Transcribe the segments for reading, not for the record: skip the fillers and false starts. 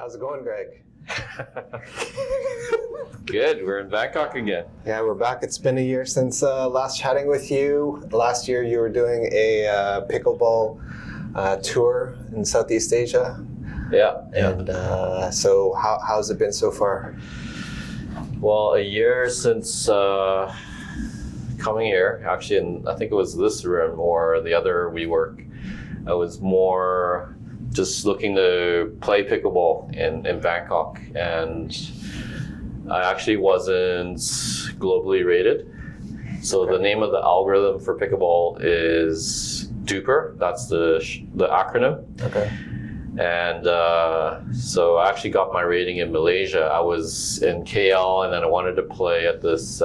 How's it going, Greg? Good. We're in Bangkok again. Yeah, we're back. It's been a year since last chatting with you. Last year you were doing a pickleball tour in Southeast Asia. Yeah. And so how's it been so far? Well, a year since coming here, actually, and I think it was this room or the other WeWork. I was more just looking to play pickleball in Bangkok, and I actually wasn't globally rated. So the name of the algorithm for pickleball is DUPR. That's the acronym. Okay. And so I actually got my rating in Malaysia. I was in KL, and then I wanted to play at this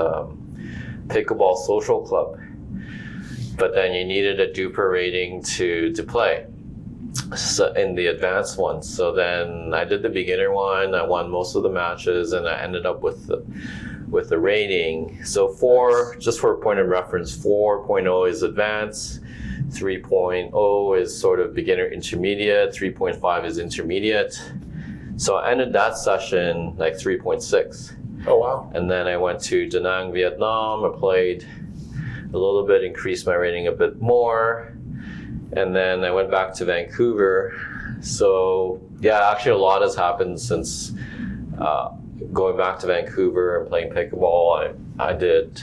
pickleball social club. But then you needed a DUPR rating to play. So in the advanced one. So then I did the beginner one. I won most of the matches, and I ended up with the rating. So just for a point of reference, 4.0 is advanced, 3.0 is sort of beginner intermediate, 3.5 is intermediate. So I ended that session like 3.6. Oh wow. And then I went to Da Nang, Vietnam. I played a little bit, increased my rating a bit more. And then I went back to Vancouver. So yeah, actually a lot has happened since going back to Vancouver and playing pickleball. I did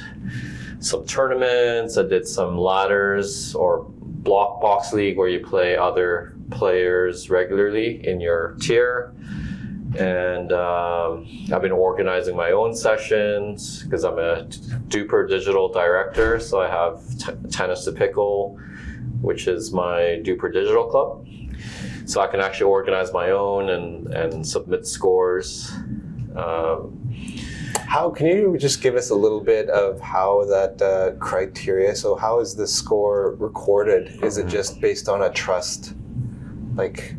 some tournaments, I did some ladders or block box league where you play other players regularly in your tier. And I've been organizing my own sessions because I'm a DUPR digital director. So I have Tennis to Pickle, which is my DUPR digital club. So I can actually organize my own and submit scores. How can you just give us a little bit of how that criteria, so how is the score recorded? Is it just based on a trust? Like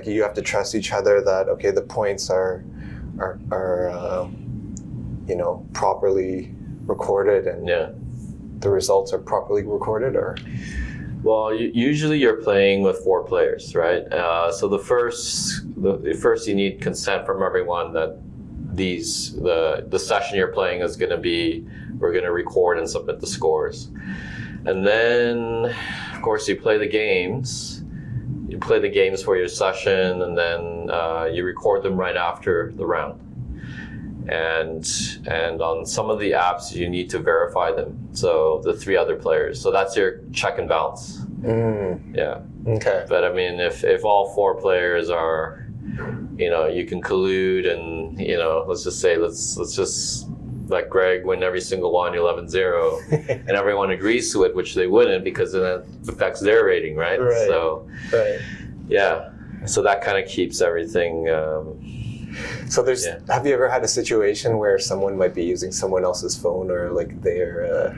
you have to trust each other that, okay, the points are properly recorded and the results are properly recorded, or? Well, usually you're playing with 4 players, right? So the first you need consent from everyone that the session you're playing is going to be, we're going to record and submit the scores. And then, of course, you play the games. You play the games for your session, and then you record them right after the round. And on some of the apps, you need to verify them. So the 3 other players. So that's your check and balance. Yeah. Okay. But I mean, if all 4 players are, you can collude and, let's just say, let's just let Greg win every single one 11-0 and everyone agrees to it, which they wouldn't because then it affects their rating, right? Right. So, yeah. So that kind of keeps everything. So have you ever had a situation where someone might be using someone else's phone, or like they're,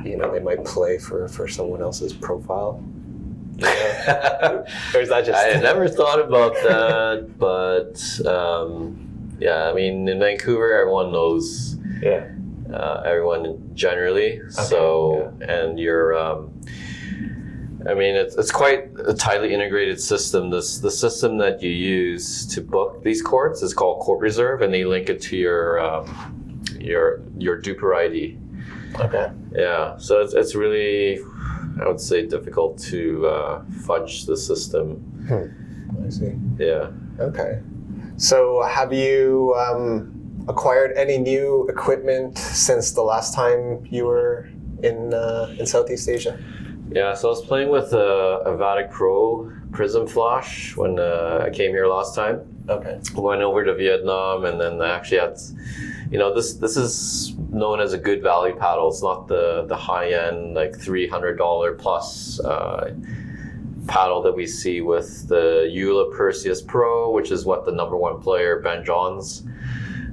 they might play for someone else's profile? Or is that just? I never thought about that, but yeah, I mean, in Vancouver, everyone knows. Yeah. Everyone generally. Okay, so, and you're. I mean, it's quite a tightly integrated system. The system that you use to book these courts is called Court Reserve, and they link it to your DUPR ID. Okay. Yeah. So it's really, I would say, difficult to fudge the system. I see. Yeah. Okay. So have you acquired any new equipment since the last time you were in Southeast Asia? Yeah, so I was playing with a Vatic Pro Prism Flash when I came here last time. Okay. Went over to Vietnam, and then I actually had, this is known as a good value paddle. It's not the high end, like $300 plus paddle that we see with the Eula Perseus Pro, which is what the #1 player Ben Johns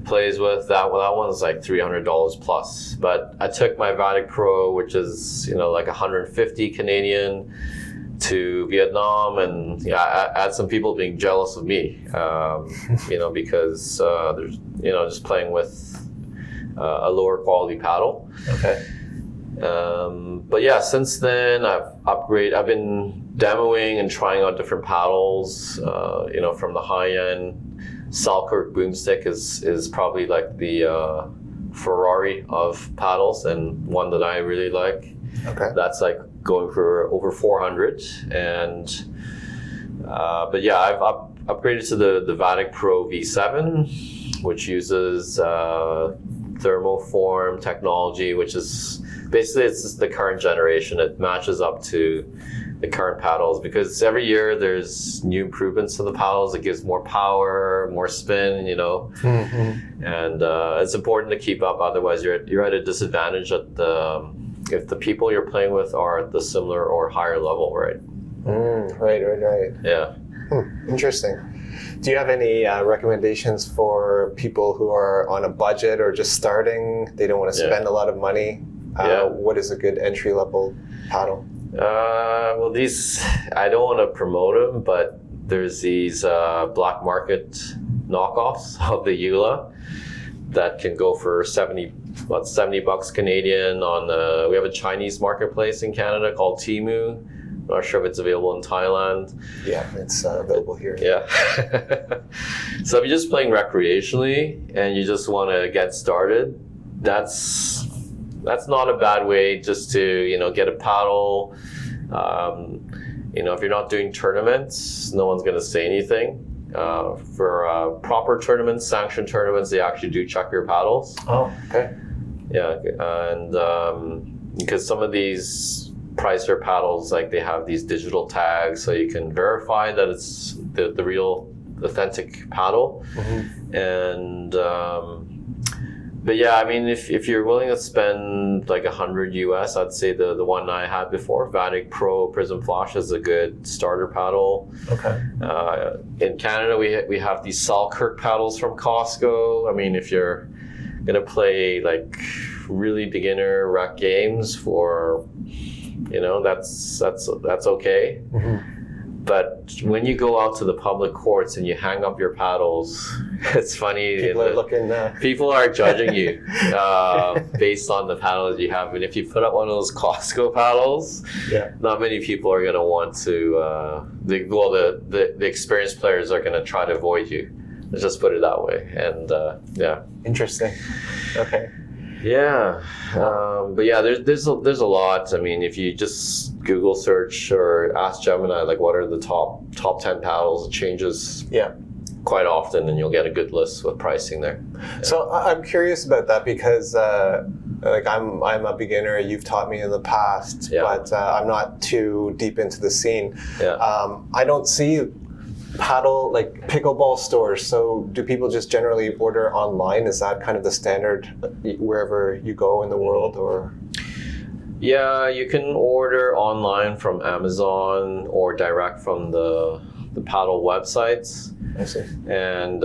plays with. That one's like $300 plus. But I took my Vatic Pro, which is like 150 Canadian, to Vietnam, and I had some people being jealous of me, because there's just playing with a lower quality paddle. Okay. But yeah, since then I've been demoing and trying out different paddles. From the high end, Selkirk boomstick is probably like the Ferrari of paddles, and one that I really like. Okay. That's like going for over 400, and but yeah, I've upgraded to the Vatic Pro V7, which uses thermoform technology, which is basically it's just the current generation. It matches up to the current paddles because every year there's new improvements to the paddles. It gives more power, more spin, and it's important to keep up. Otherwise, you're at a disadvantage if the people you're playing with are at the similar or higher level, right? Right. Yeah. Interesting. Do you have any recommendations for people who are on a budget or just starting? They don't want to spend a lot of money. What is a good entry level paddle? Well, these, I don't want to promote them, but there's these black market knockoffs of the Eula that can go for $70 Canadian on we have a Chinese marketplace in Canada called Temu. I'm not sure if it's available in Thailand. Yeah, it's available here. Yeah. So if you're just playing recreationally and you just want to get started, that's not a bad way just to, get a paddle. If you're not doing tournaments, no one's going to say anything. For proper tournaments, sanctioned tournaments, they actually do check your paddles. Oh, okay. Yeah, and because some of these pricer paddles, like they have these digital tags, so you can verify that it's the real, authentic paddle. Mm-hmm. And but yeah, I mean, if you're willing to spend like $100 US, I'd say the one I had before, Vatic Pro Prism Flash, is a good starter paddle. Okay. In Canada, we have these Selkirk paddles from Costco. I mean, if you're gonna play like really beginner rec games for, that's okay. Mm-hmm. But when you go out to the public courts and you hang up your paddles, it's funny. People are judging you based on the paddles you have. And if you put up one of those Costco paddles, not many people are going to want to. The experienced players are going to try to avoid you. Let's just put it that way. And Interesting. Okay. Yeah, but yeah, there's a lot. I mean, if you just Google search or ask Gemini, like, what are the top 10 paddles, it changes quite often, and you'll get a good list with pricing there. Yeah. So I'm curious about that because, I'm a beginner. You've taught me in the past, but I'm not too deep into the scene. Yeah. I don't see paddle like pickleball stores. So do people just generally order online? Is that kind of the standard wherever you go in the world, or? Yeah, you can order online from Amazon or direct from the paddle websites. I see. And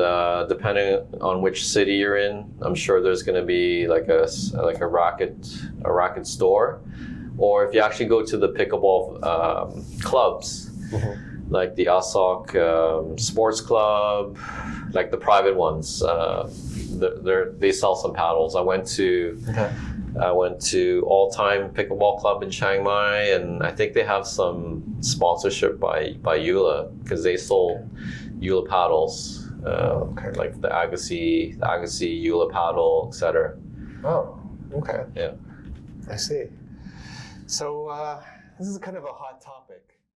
depending on which city you're in, I'm sure there's going to be like a racket store, or if you actually go to the pickleball clubs. Mm-hmm. Like the ASOC Sports Club, like the private ones, they sell some paddles. I went to All Time Pickleball Club in Chiang Mai, and I think they have some sponsorship by Eula because they sold Eula paddles, like the Agassi Eula paddle, etc. Oh, okay. Yeah, I see. So this is kind of a hot topic.